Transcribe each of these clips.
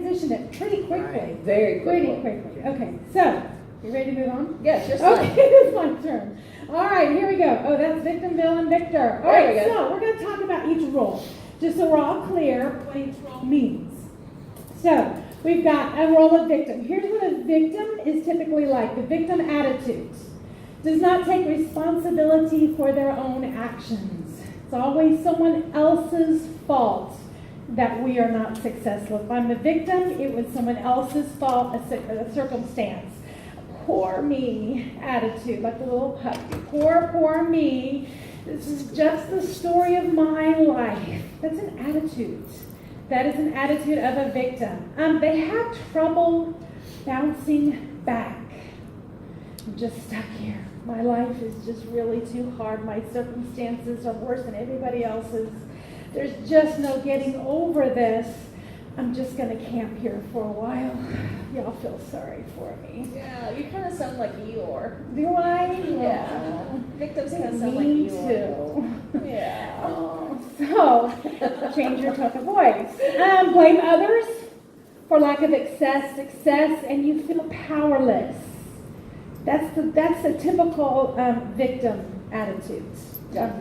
transition it pretty quickly. Right. Very quickly. Pretty quickly. Okay, so, you ready to move on? Yes, just Okay, it's my turn. All right, here we go. Oh, that's victim, villain, victor. All There we right, go. so we're going to talk about each role, just so we're all clear what each role means. So, we've got a role of victim. Here's what a victim is typically like. The victim attitude does not take responsibility for their own actions. It's always someone else's fault that we are not successful. If I'm the victim, it was someone else's fault, a circumstance. Poor me attitude, like the little puppy. Poor me. This is just the story of my life. That's an attitude. That is an attitude of a victim. They have trouble bouncing back. I'm just stuck here. My life is just really too hard. My circumstances are worse than everybody else's. There's just no getting over this. I'm just going to camp here for a while. Y'all feel sorry for me. Yeah, you kind of sound like Eeyore. Do I? Yeah. Victims kind of sound like Me Eeyore. too. Yeah. So, change your tone of voice. Blame others for lack of success, and you feel powerless. That's a typical victim attitude. Yeah.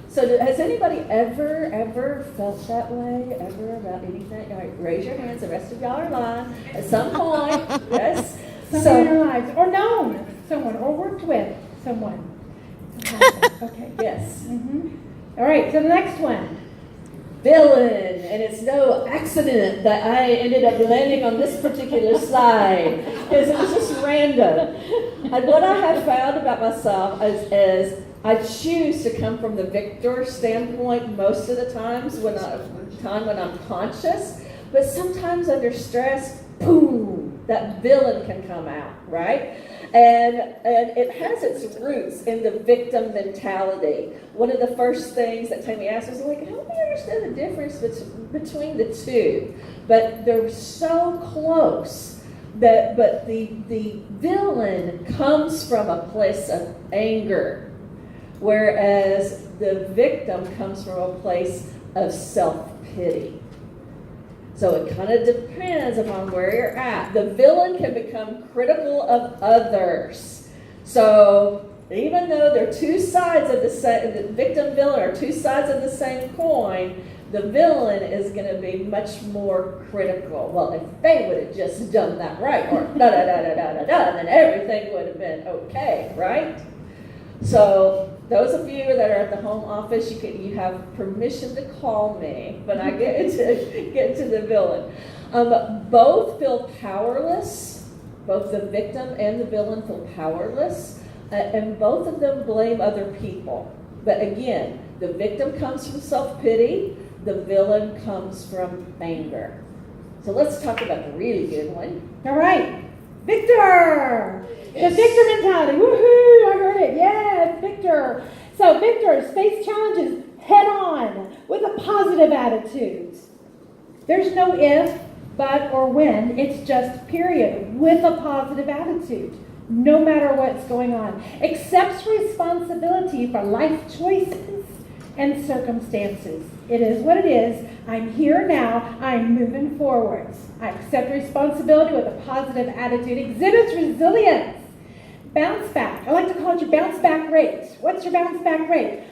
So has anybody ever felt that way, ever about anything? All right, raise your hands, the rest of y'all are lying. At some point, yes. Someone in our lives, or known someone, or worked with someone. Okay. Yes. Mm-hmm. All right, so the next one. Villain, and it's no accident that I ended up landing on this particular slide, because it was just random. And what I have found about myself is I choose to come from the victor standpoint most of the times when I'm conscious, but sometimes under stress, boom, that villain can come out, right? And it has its roots in the victim mentality. One of the first things that Tami asked was like, help me understand the difference between the two. But they're so close. But the villain comes from a place of anger, whereas the victim comes from a place of self-pity. So it kind of depends upon where you're at. The villain can become critical of others. So even though they're two sides of the victim villain are two sides of the same coin, the villain is going to be much more critical. Well, if they would have just done that right, or da-da-da-da-da-da, then everything would have been okay, right? So those of you that are at the home office, you have permission to call me when I get into the villain. Both feel powerless. Both the victim and the villain feel powerless, and both of them blame other people. But again, the victim comes from self-pity. The villain comes from anger. So let's talk about the really good one. All right, Victor. Yes. The victor mentality. Woohoo! I heard it. Yes, Victor. So victors face challenges head on with a positive attitude. There's no if, but, or when. It's just period with a positive attitude. No matter what's going on. Accepts responsibility for life choices and circumstances. It is what it is. I'm here now. I'm moving forwards. I accept responsibility with a positive attitude. Exhibits resilience. Bounce back. I like to call it your bounce back rate. What's your bounce back rate?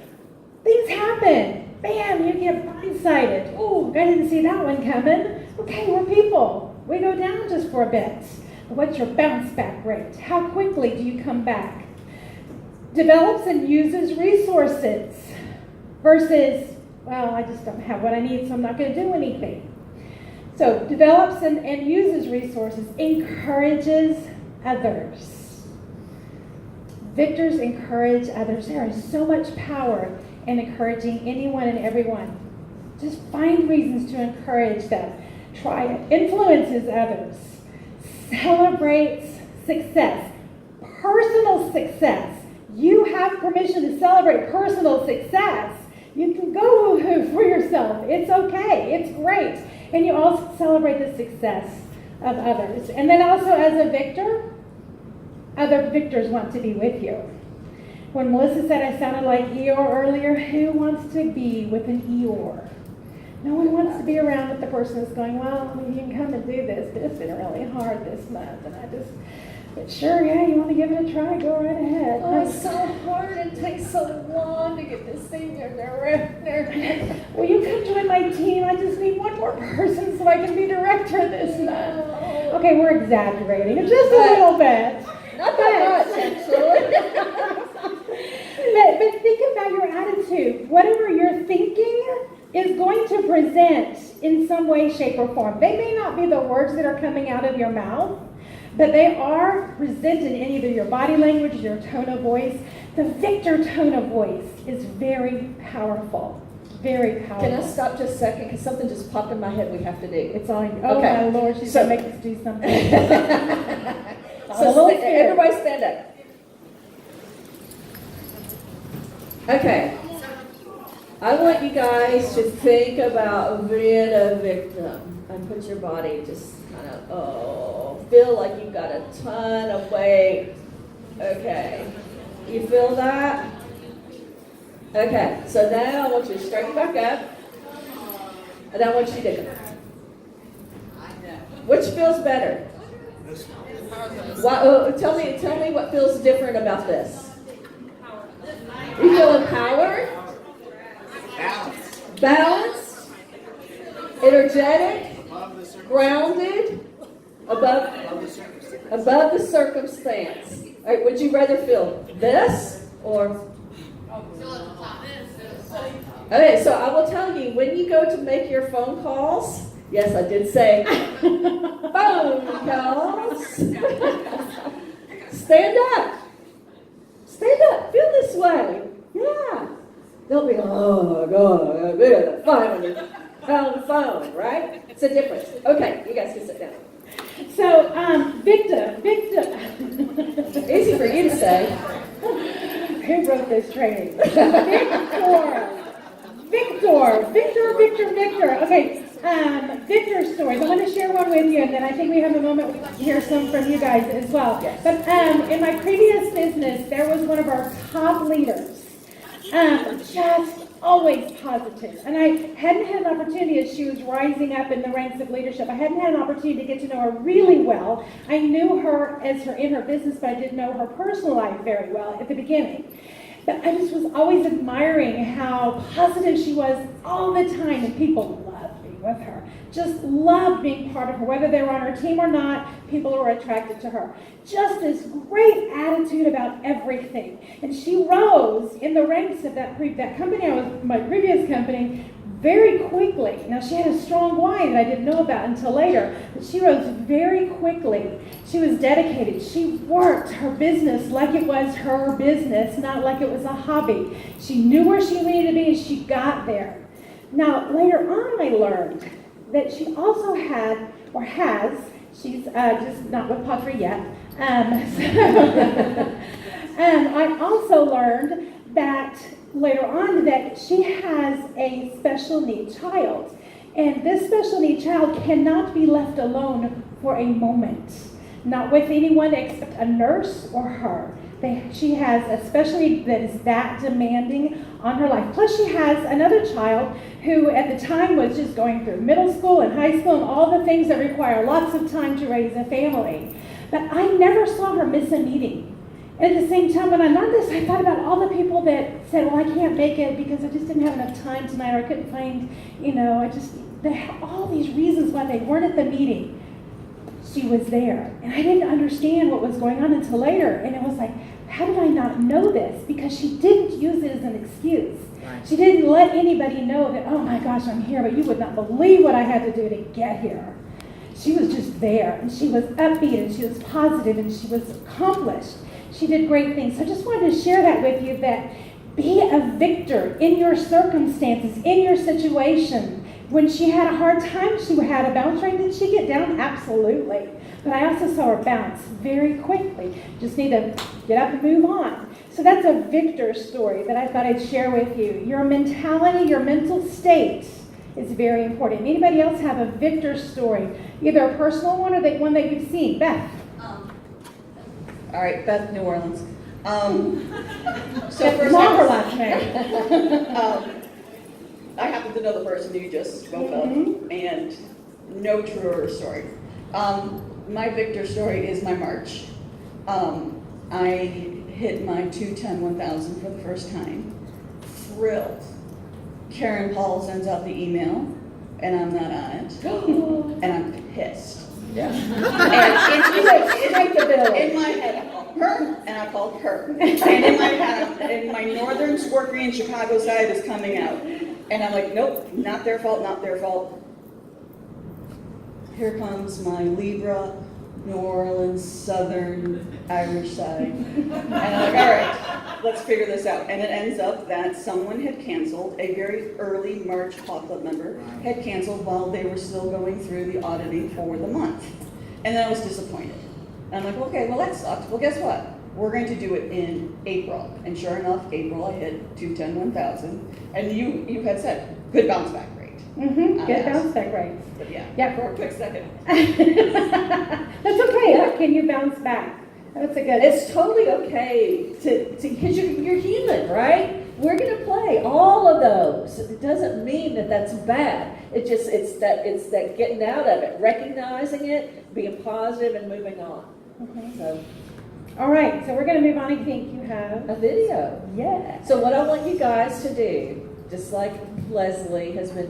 Things happen. Bam, you get blindsided. Oh, I didn't see that one coming. Okay, we're people. We go down just for a bit. What's your bounce back rate? How quickly do you come back? Develops and uses resources versus, well, I just don't have what I need, so I'm not going to do anything. So develops and uses resources, encourages others. Victors encourage others. There is so much power in encouraging anyone and everyone. Just find reasons to encourage them. Try it. Influences others. Celebrates success. Personal success. You have permission to celebrate personal success. You can go for yourself. It's okay. It's great. And you also celebrate the success of others. And then also as a victor, other victors want to be with you. When Melissa said I sounded like Eeyore earlier, who wants to be with an Eeyore? No one wants to be around with the person that's going, well, you can come and do this, been really hard this month, and but sure, yeah, you want to give it a try, go right ahead. Oh, it's so hard. It takes so long to get this thing there. Will you come join my team? I just need one more person so I can be director this month. Okay, we're exaggerating just a little bit. Not that much, actually. But think about your attitude. Whatever you're thinking is going to present in some way, shape, or form. They may not be the words that are coming out of your mouth, but they are presented in either your body language, your tone of voice. The victor tone of voice is very powerful. Very powerful. Can I stop just a second? Because something just popped in my head we have to do. It's all you. Oh, okay. My Lord, she's going to make us do something. So everybody stand up. Okay. I want you guys to think about being a victim and put your body just kind of, feel like you've got a ton of weight. Okay. You feel that? Okay. So now I want you to straighten back up. And I want you to, which feels better? Tell me what feels different about this. You feel empowered? Balanced? Energetic? Grounded? Above the circumstance. All right, would you rather feel this or? Okay, so I will tell you, when you go to make your phone calls, yes, I did say phone calls. Stand up. Stand up. Feel this way. Yeah. Don't be, oh my God, I've been a 500-pound phone, right? It's a difference. Okay, you guys can sit down. So, victim. Easy for you to say. Who wrote this training? Victor. Okay, Victor stories. I'm going to share one with you, and then I think we have a moment we can hear some from you guys as well. Yes. But in my previous business, there was one of our top leaders, just always positive. And I hadn't had an opportunity as she was rising up in the ranks of leadership. I hadn't had an opportunity to get to know her really well. I knew her in her business, but I didn't know her personal life very well at the beginning. But I just was always admiring how positive she was all the time, and people loved being with her. Just loved being part of her, whether they were on her team or not, people were attracted to her. Just this great attitude about everything. And she rose in the ranks of that company, my previous company, very quickly. Now, she had a strong why that I didn't know about until later, but she rose very quickly. She was dedicated. She worked her business like it was her business, not like it was a hobby. She knew where she needed to be, and she got there. Now, later on, I learned that she also had, or has, she's just not with Pottery yet. I also learned that later on that she has a special need child. And this special need child cannot be left alone for a moment. Not with anyone except a nurse or her. She has a special need that is that demanding on her life. Plus she has another child who at the time was just going through middle school and high school and all the things that require lots of time to raise a family. But I never saw her miss a meeting. And at the same time, when I learned this, I thought about all the people that said, well, I can't make it because I just didn't have enough time tonight, or I couldn't find, they had all these reasons why they weren't at the meeting. She was there. And I didn't understand what was going on until later. And it was like, how did I not know this? Because she didn't use it as an excuse. Right. She didn't let anybody know that, oh my gosh, I'm here, but you would not believe what I had to do to get here. She was just there, and she was upbeat, and she was positive, and she was accomplished. She did great things. So I just wanted to share that with you, that be a victor in your circumstances, in your situation. When she had a hard time, she had a bounce rate. Did she get down? Absolutely. But I also saw her bounce very quickly. Just need to get up and move on. So that's a victor story that I thought I'd share with you. Your mentality, your mental state is very important. Anybody else have a victor story? Either a personal one or one that you've seen? Beth. All right, Beth, New Orleans. So first, her last name. I happen to know the person who you just spoke of, and no truer story. My Victor story is my March. I hit my 210-1000 for the first time. Thrilled. Karen Paul sends out the email, and I'm not on it. And I'm pissed. Yeah. And Take the bill. in my head, I called her, and I called her. And in my head, in my northern Scorpion Chicago side is coming out. And I'm like, nope, not their fault, not their fault. Here comes my Libra, New Orleans, Southern, Irish side. And I'm like, all right, let's figure this out. And it ends up that someone had canceled, a very early March Paw Club member had canceled while they were still going through the auditing for the month. And then I was disappointed. And I'm like, okay, well that sucks. Well, guess what? We're going to do it in April. And sure enough, April I hit 210-1000. And you had said, good bounce back rate. Good bounce back rate. But yeah, Yeah. for a quick second. That's okay. Can you bounce back? That's a good. It's totally okay because you're human, right? We're gonna play all of those. It doesn't mean that that's bad. It's that getting out of it, recognizing it, being positive, and moving on. So All right. So we're going to move on. I think you have a video. Yeah. So what I want you guys to do, just like Leslie has been